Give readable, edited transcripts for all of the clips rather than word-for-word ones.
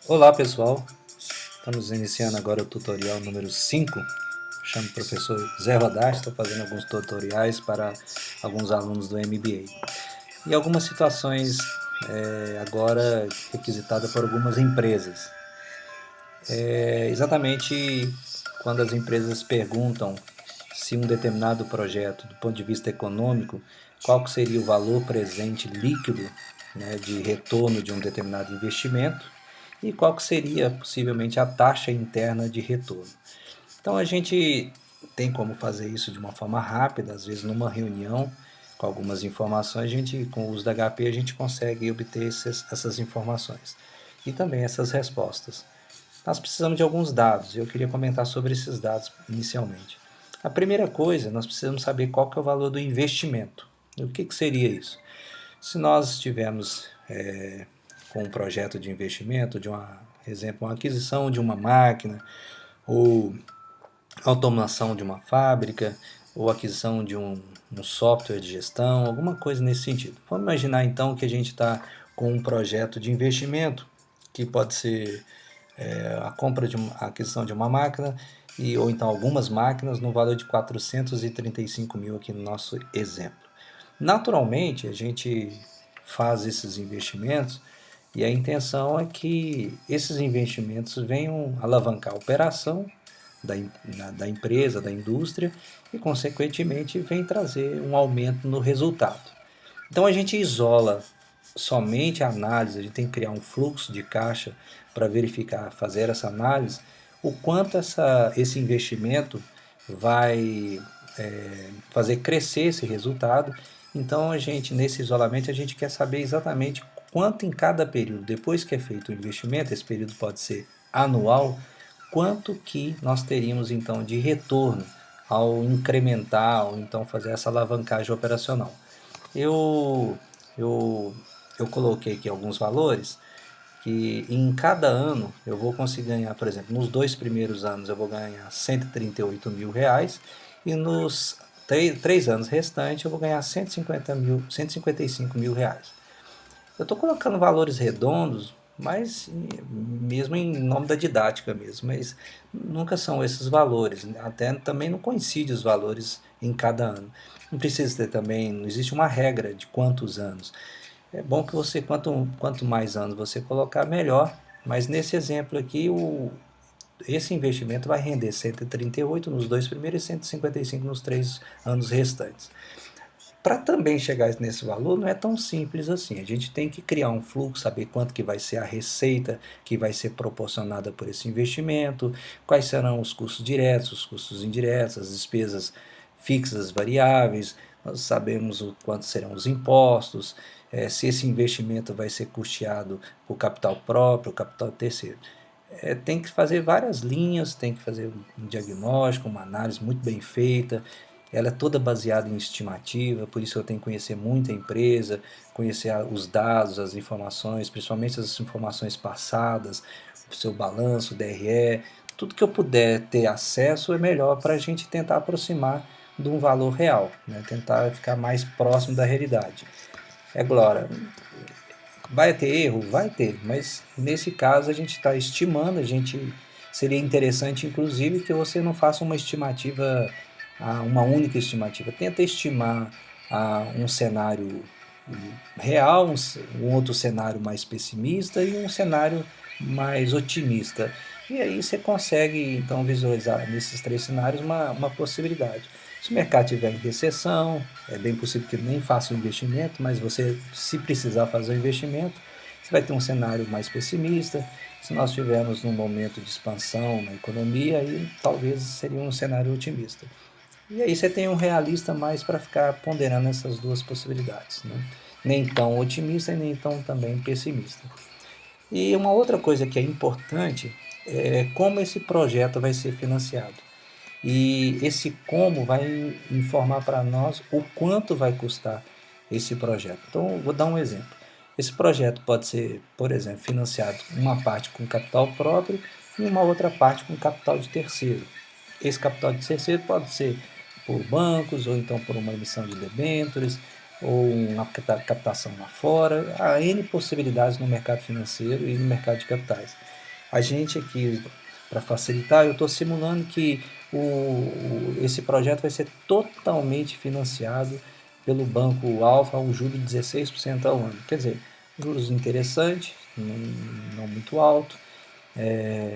Olá pessoal, estamos iniciando agora o tutorial número 5. Chamo o professor Zé Rodache, estou fazendo alguns tutoriais para alguns alunos do MBA. E algumas situações agora requisitadas por algumas empresas. Exatamente quando as empresas perguntam se um determinado projeto, do ponto de vista econômico, qual que seria o valor presente líquido, né, de retorno de um determinado investimento e qual que seria possivelmente a taxa interna de retorno. Então a gente tem como fazer isso de uma forma rápida, às vezes numa reunião com algumas informações, com o uso da HP a gente consegue obter essas informações e também essas respostas. Nós precisamos de alguns dados e eu queria comentar sobre esses dados inicialmente. A primeira coisa, nós precisamos saber qual que é o valor do investimento. O que seria isso? Se nós estivermos com um projeto de investimento, exemplo, uma aquisição de uma máquina, ou automação de uma fábrica, ou aquisição de um software de gestão, alguma coisa nesse sentido. Vamos imaginar então que a gente está com um projeto de investimento, que pode ser a aquisição de uma máquina, ou então algumas máquinas, no valor de 435 mil aqui no nosso exemplo. Naturalmente, a gente faz esses investimentos e a intenção é que esses investimentos venham alavancar a operação da empresa, da indústria e, consequentemente, vem trazer um aumento no resultado. Então, a gente isola somente a análise, a gente tem que criar um fluxo de caixa para verificar, fazer essa análise, o quanto esse investimento vai fazer crescer esse resultado. Então, nesse isolamento, a gente quer saber exatamente quanto em cada período, depois que é feito o investimento, esse período pode ser anual, quanto que nós teríamos então de retorno ao incrementar, ou então fazer essa alavancagem operacional. Eu, eu, eu coloquei aqui alguns valores que em cada ano eu vou conseguir ganhar, por exemplo, nos 2 primeiros anos eu vou ganhar 138 mil reais e nos 3 anos restantes eu vou ganhar 155 mil reais. Eu estou colocando valores redondos, mas mesmo em nome da didática mesmo, mas nunca são esses valores, até também não coincidem os valores em cada ano. Não precisa ter também, não existe uma regra de quantos anos. É bom que você, quanto mais anos você colocar, melhor, mas nesse exemplo aqui, esse investimento vai render 138 nos 2 primeiros e 155 nos 3 anos restantes. Para também chegar nesse valor não é tão simples assim. A gente tem que criar um fluxo, saber quanto que vai ser a receita que vai ser proporcionada por esse investimento, quais serão os custos diretos, os custos indiretos, as despesas fixas, variáveis, nós sabemos o quanto serão os impostos, se esse investimento vai ser custeado por capital próprio, capital terceiro. Tem que fazer várias linhas, tem que fazer um diagnóstico, uma análise muito bem feita. Ela é toda baseada em estimativa, por isso eu tenho que conhecer muito a empresa, conhecer os dados, as informações, principalmente as informações passadas, o seu balanço, o DRE, tudo que eu puder ter acesso é melhor para a gente tentar aproximar de um valor real, né? Tentar ficar mais próximo da realidade. Glória, vai ter erro? Vai ter, mas nesse caso a gente está estimando, seria interessante inclusive que você não faça uma estimativa, uma única estimativa, tenta estimar um cenário real, um outro cenário mais pessimista e um cenário mais otimista. E aí você consegue então visualizar nesses 3 cenários uma possibilidade. Se o mercado estiver em recessão, é bem possível que nem faça o investimento, mas você, se precisar fazer o investimento, você vai ter um cenário mais pessimista. Se nós estivermos num momento de expansão na economia, aí talvez seria um cenário otimista. E aí você tem um realista mais para ficar ponderando essas duas possibilidades, né? Nem tão otimista e nem tão também pessimista. E uma outra coisa que é importante é como esse projeto vai ser financiado. E esse como vai informar para nós o quanto vai custar esse projeto. Então, vou dar um exemplo. Esse projeto pode ser, por exemplo, financiado uma parte com capital próprio e uma outra parte com capital de terceiro. Esse capital de terceiro pode ser por bancos ou então por uma emissão de debêntures ou uma captação lá fora. Há N possibilidades no mercado financeiro e no mercado de capitais. A gente aqui, para facilitar, eu estou simulando que esse projeto vai ser totalmente financiado pelo Banco Alfa a um juro de 16% ao ano. Quer dizer, juros interessantes, não muito alto.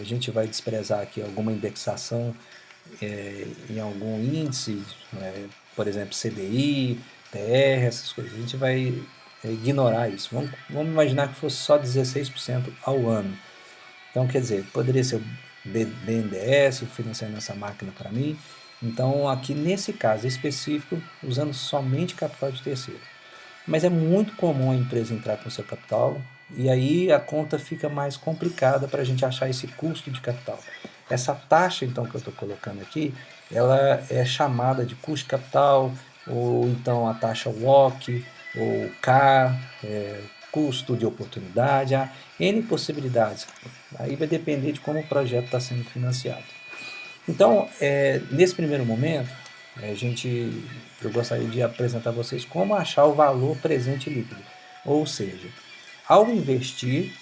A gente vai desprezar aqui alguma indexação em algum índice, por exemplo, CDI, TR, essas coisas. A gente vai ignorar isso. Vamos imaginar que fosse só 16% ao ano. Então, quer dizer, poderia ser o BNDES financiando essa máquina para mim. Então, aqui nesse caso específico, usando somente capital de terceiro. Mas é muito comum a empresa entrar com seu capital e aí a conta fica mais complicada para a gente achar esse custo de capital. Essa taxa, então, que eu estou colocando aqui, ela é chamada de custo de capital, ou então a taxa WOC, ou K, custo de oportunidade, há N possibilidades. Aí vai depender de como o projeto está sendo financiado. Então, nesse primeiro momento, eu gostaria de apresentar a vocês como achar o valor presente líquido. Ou seja, ao investir,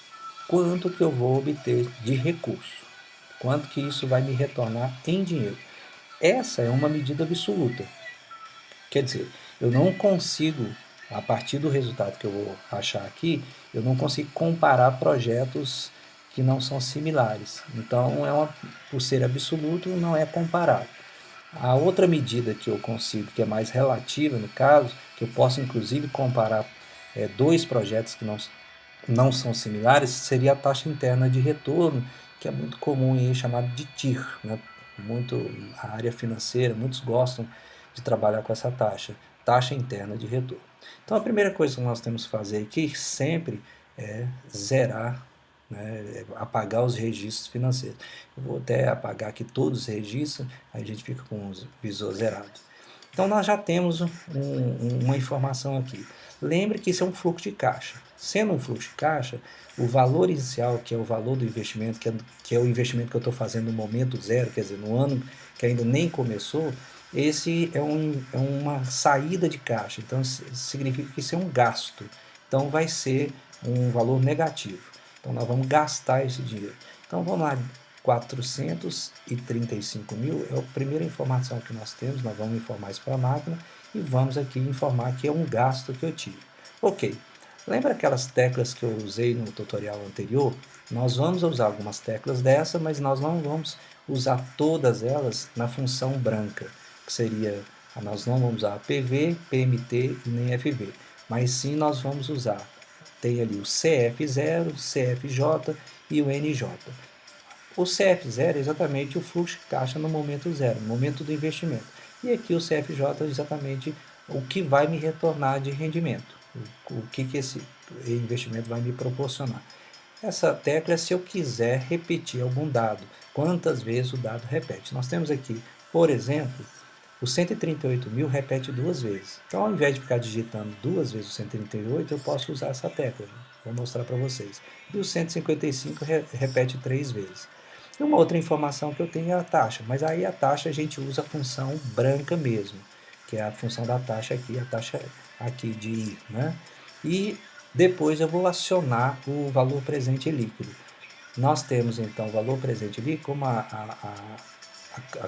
quanto que eu vou obter de recurso? Quanto que isso vai me retornar em dinheiro? Essa é uma medida absoluta. Quer dizer, eu não consigo, a partir do resultado que eu vou achar aqui, eu não consigo comparar projetos que não são similares. Então, por ser absoluto, não é comparável. A outra medida que eu consigo, que é mais relativa no caso, que eu posso inclusive comparar dois projetos que não são similares, seria a taxa interna de retorno, que é muito comum e chamado de TIR, né? A área financeira, muitos gostam de trabalhar com essa taxa interna de retorno. Então a primeira coisa que nós temos que fazer aqui sempre é zerar, né, apagar os registros financeiros. Eu vou até apagar aqui todos os registros, aí a gente fica com o visor zerado. Então nós já temos uma informação aqui. Lembre que isso é um fluxo de caixa. Sendo um fluxo de caixa, o valor inicial, que é o valor do investimento, que é o investimento que eu estou fazendo no momento zero, quer dizer, no ano que ainda nem começou, esse é uma saída de caixa. Então significa que isso é um gasto. Então vai ser um valor negativo. Então nós vamos gastar esse dinheiro. Então vamos lá, 435 mil é a primeira informação que nós temos. Nós vamos informar isso para a máquina e vamos aqui informar que é um gasto que eu tive. Ok, lembra aquelas teclas que eu usei no tutorial anterior? Nós vamos usar algumas teclas dessa, mas nós não vamos usar todas elas na função branca, que seria, nós não vamos usar PV, PMT e nem FV, mas sim nós vamos usar, tem ali o CF0, CFJ e o NJ. O CF0 é exatamente o fluxo de caixa no momento zero, no momento do investimento. E aqui o CFJ é exatamente o que vai me retornar de rendimento, o que esse investimento vai me proporcionar. Essa tecla é se eu quiser repetir algum dado, quantas vezes o dado repete. Nós temos aqui, por exemplo, o 138 mil repete duas vezes. Então, ao invés de ficar digitando duas vezes o 138, eu posso usar essa tecla. Vou mostrar para vocês. E o 155 repete três vezes. E uma outra informação que eu tenho é a taxa, mas aí a taxa a gente usa a função branca mesmo, que é a função da taxa aqui, a taxa aqui de I, né? E depois eu vou acionar o valor presente líquido. Nós temos então o valor presente líquido, como a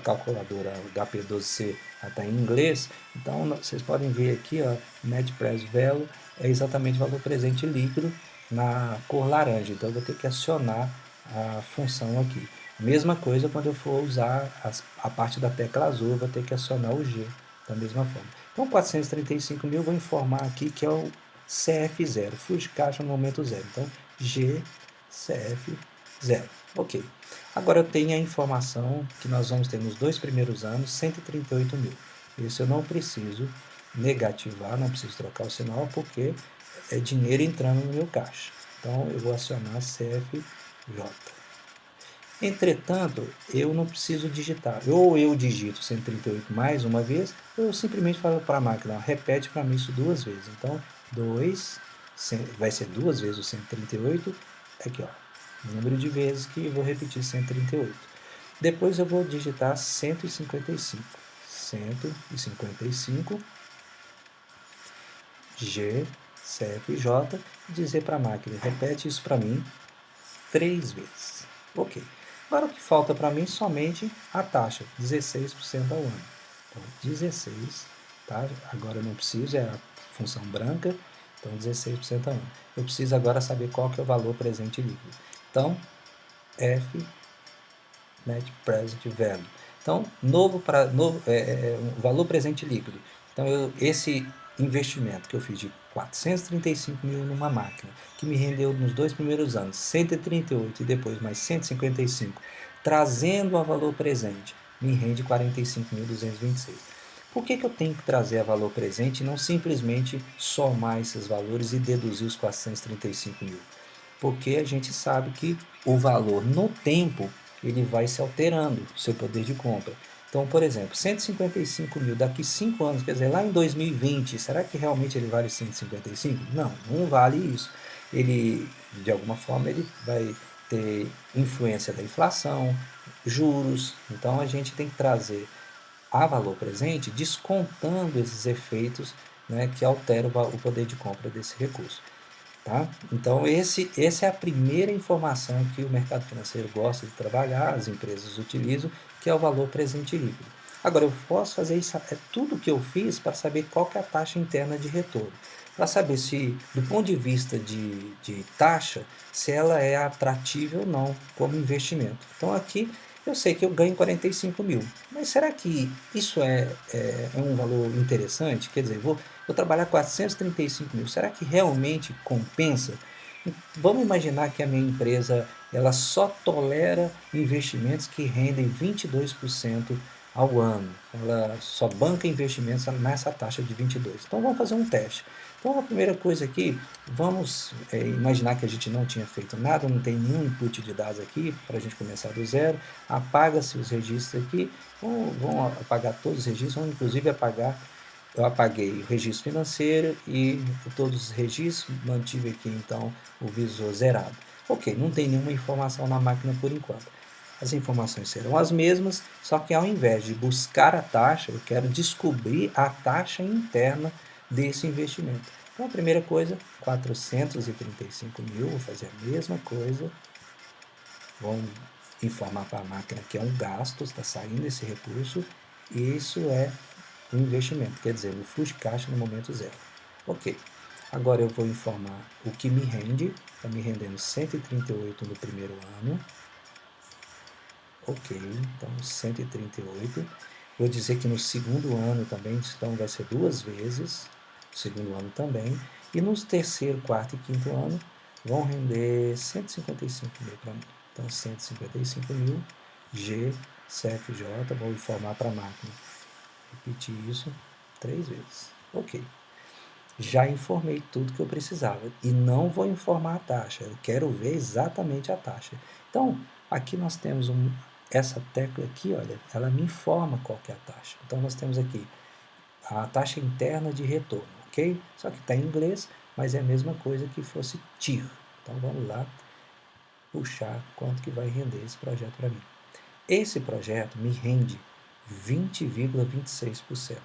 calculadora HP12C está em inglês, então vocês podem ver aqui, ó, Net Present Value é exatamente o valor presente líquido na cor laranja, então eu vou ter que acionar a função aqui. Mesma coisa quando eu for usar a parte da tecla azul, eu vou ter que acionar o G da mesma forma. Então 435 mil eu vou informar aqui que é o CF0, fluxo de caixa no momento zero. Então GCF0. Ok. Agora eu tenho a informação que nós vamos ter nos dois primeiros anos 138 mil. Isso eu não preciso negativar, não preciso trocar o sinal porque é dinheiro entrando no meu caixa. Então eu vou acionar CFJ. Entretanto, eu não preciso digitar. Ou eu digito 138 mais uma vez, ou eu simplesmente falo para a máquina, repete para mim isso duas vezes. Então, vai ser duas vezes o 138, aqui ó, o número de vezes que eu vou repetir 138. Depois eu vou digitar 155. G, CFJ, e dizer para a máquina, repete isso para mim 3 vezes. Ok. Agora o que falta para mim somente a taxa, 16% ao ano. Então, 16, tá? Agora eu não preciso, é a função branca, então 16% ao ano. Eu preciso agora saber qual que é o valor presente líquido. Então, F, net present value. Então, um valor presente líquido. Então, esse investimento que eu fiz de 435 mil numa máquina, que me rendeu nos 2 primeiros anos 138 e depois mais 155, trazendo a valor presente, me rende 45.226. Por que eu tenho que trazer a valor presente e não simplesmente somar esses valores e deduzir os 435 mil? Porque a gente sabe que o valor no tempo ele vai se alterando, seu poder de compra. Então, por exemplo, 155 mil daqui 5 anos, quer dizer, lá em 2020, será que realmente ele vale 155? Não, não vale isso. Ele, de alguma forma, ele vai ter influência da inflação, juros. Então, a gente tem que trazer a valor presente descontando esses efeitos, né, que alteram o poder de compra desse recurso. Tá? Então, essa é a primeira informação que o mercado financeiro gosta de trabalhar, as empresas utilizam, que é o valor presente líquido. Agora, eu posso fazer isso, é tudo que eu fiz para saber qual que é a taxa interna de retorno. Para saber se, do ponto de vista de taxa, se ela é atrativa ou não como investimento. Então, aqui eu sei que eu ganho 45 mil. Mas será que isso é um valor interessante? Quer dizer, vou trabalhar 435 mil. Será que realmente compensa? Vamos imaginar que a minha empresa ela só tolera investimentos que rendem 22% ao ano. Ela só banca investimentos nessa taxa de 22%. Então vamos fazer um teste. Então a primeira coisa aqui, vamos imaginar que a gente não tinha feito nada, não tem nenhum input de dados aqui, para a gente começar do zero. Apaga-se os registros aqui, vão apagar todos os registros, vão inclusive apagar. Eu apaguei o registro financeiro e todos os registros, mantive aqui então o visor zerado. Ok, não tem nenhuma informação na máquina por enquanto. As informações serão as mesmas, só que ao invés de buscar a taxa, eu quero descobrir a taxa interna desse investimento. Então a primeira coisa, 435 mil, vou fazer a mesma coisa. Vamos informar para a máquina que é um gasto, está saindo esse recurso, e isso é um investimento, quer dizer, o fluxo de caixa no momento zero. Ok, agora eu vou informar o que me rende, está me rendendo 138 no primeiro ano. Ok, então 138. Vou dizer que no segundo ano também, então vai ser 2 vezes, segundo ano também, e nos terceiro, quarto e quinto ano vão render 155 mil para mim. Então 155 mil, G, CFJ, vou informar para a máquina. Repetir isso 3 vezes. Ok. Já informei tudo que eu precisava e não vou informar a taxa, eu quero ver exatamente a taxa. Então, aqui nós temos essa tecla aqui, olha, ela me informa qual que é a taxa. Então, nós temos aqui a taxa interna de retorno, ok? Só que está em inglês, mas é a mesma coisa que fosse TIR. Então, vamos lá puxar quanto que vai render esse projeto para mim. Esse projeto me rende 20,26%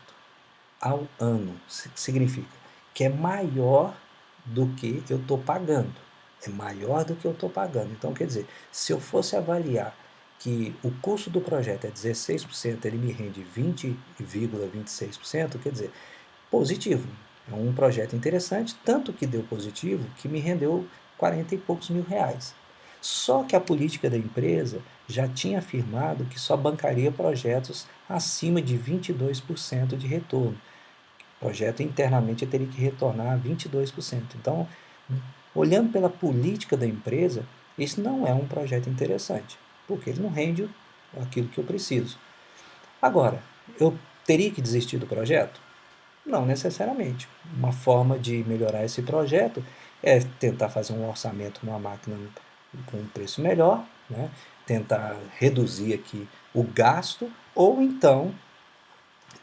ao ano. Significa que é maior do que eu estou pagando. É maior do que eu estou pagando. Então, quer dizer, se eu fosse avaliar que o custo do projeto é 16%, ele me rende 20,26%, quer dizer, positivo. É um projeto interessante, tanto que deu positivo que me rendeu 40 e poucos mil reais. Só que a política da empresa já tinha afirmado que só bancaria projetos acima de 22% de retorno. O projeto internamente teria que retornar 22%. Então, olhando pela política da empresa, esse não é um projeto interessante, porque ele não rende aquilo que eu preciso. Agora, eu teria que desistir do projeto? Não necessariamente. Uma forma de melhorar esse projeto é tentar fazer um orçamento numa máquina com um preço melhor, né? Tentar reduzir aqui o gasto, ou então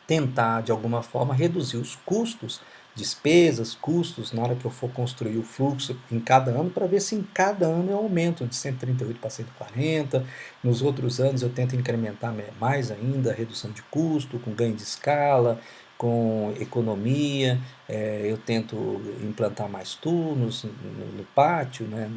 tentar de alguma forma reduzir os custos, despesas, custos na hora que eu for construir o fluxo em cada ano, para ver se em cada ano eu aumento de 138 para 140. Nos outros anos eu tento incrementar mais ainda a redução de custo, com ganho de escala, com economia, eu tento implantar mais turnos no pátio, né,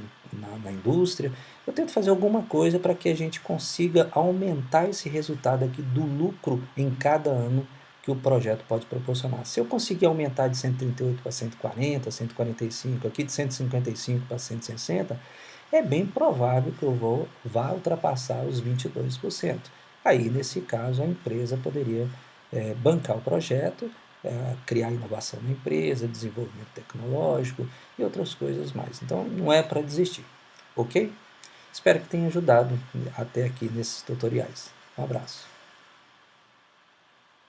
na indústria. Eu tento fazer alguma coisa para que a gente consiga aumentar esse resultado aqui do lucro em cada ano que o projeto pode proporcionar. Se eu conseguir aumentar de 138 para 140, 145, aqui de 155 para 160, é bem provável que eu vá ultrapassar os 22%. Aí, nesse caso, a empresa poderia bancar o projeto, criar inovação na empresa, desenvolvimento tecnológico e outras coisas mais. Então, não é para desistir, ok? Espero que tenha ajudado até aqui nesses tutoriais. Um abraço.